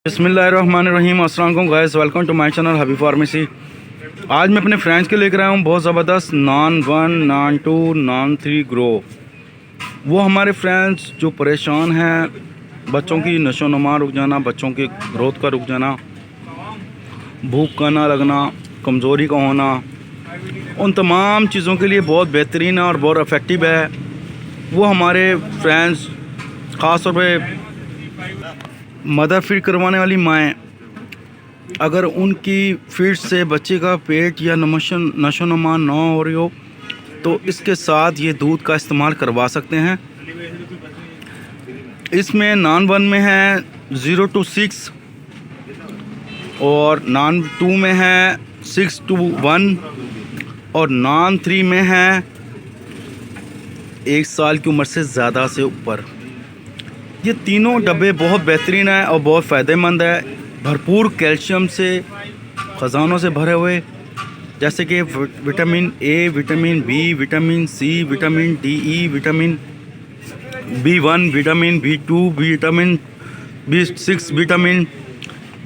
बिस्मिल्लाहिर्रहमानिर्रहीम। अस्सलाम वालेकुम guys, welcome to my channel Habib pharmacy. आज मैं अपने फ्रेंड्स के लेकर आया हूँ बहुत ज़बरदस्त नान 1, नान 2, नान 3 ग्रो। वो हमारे फ्रेंड्स जो परेशान हैं, बच्चों की नशोनुमा रुक जाना, बच्चों के ग्रोथ का रुक जाना, भूख का ना लगना, कमज़ोरी का होना, उन तमाम चीज़ों के लिए बहुत बेहतरीन और बहुत इफ़ेक्टिव है। वो हमारे फ्रेंड्स ख़ास तौर पे मदर फीड करवाने वाली माएँ, अगर उनकी फीड से बच्चे का पेट या नशोनुमा ना हो रही हो तो इसके साथ ये दूध का इस्तेमाल करवा सकते हैं। इसमें नान 1 में है 0 to 6 और नान 2 में है 6 to 1 और नान 3 में है 1 साल की उम्र से ज़्यादा से ऊपर। ये तीनों डब्बे बहुत बेहतरीन है और बहुत फ़ायदेमंद है। भरपूर कैल्शियम से, ख़जानों से भरे हुए, जैसे कि vitamin A, vitamin B, vitamin C, vitamin D E, vitamin B1, vitamin B2, vitamin B6, vitamin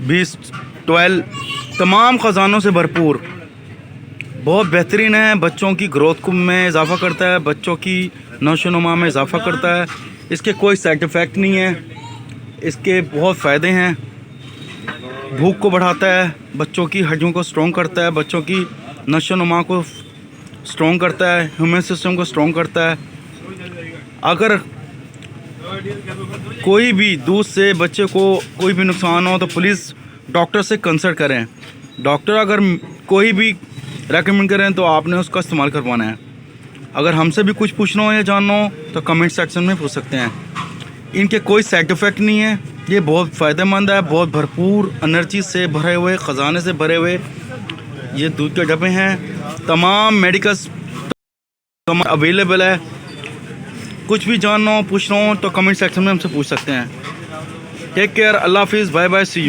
B12, तमाम ख़जानों से भरपूर बहुत बेहतरीन है। बच्चों की ग्रोथ में इजाफ़ा करता है, बच्चों की नशोनुमा में इजाफ़ा करता है। इसके कोई साइड इफ़ेक्ट नहीं है, इसके बहुत फ़ायदे हैं। भूख को बढ़ाता है, बच्चों की हड्डियों को स्ट्रॉन्ग करता है, बच्चों की नशोनुमा को स्ट्रॉन्ग करता है, ह्यूमन सिस्टम को स्ट्रॉन्ग करता है। अगर कोई भी दूध से बच्चे को कोई भी नुकसान हो तो प्लीज़ डॉक्टर से कंसल्ट करें। डॉक्टर अगर कोई भी रेकमेंड करें तो आपने उसका इस्तेमाल करवाना है। अगर हमसे भी कुछ पूछना हो या जानना हो तो कमेंट सेक्शन में पूछ सकते हैं। इनके कोई साइड इफ़ेक्ट नहीं है, ये बहुत फ़ायदेमंद है। बहुत भरपूर एनर्जी से भरे हुए, ख़जाने से भरे हुए ये दूध के डब्बे हैं। तमाम मेडिकल्स अवेलेबल है। कुछ भी जानना हो, पूछना हो तो कमेंट सेक्शन में हमसे पूछ सकते हैं। टेक केयर, अल्लाह हाफिज़, बाय बाय, सी यू।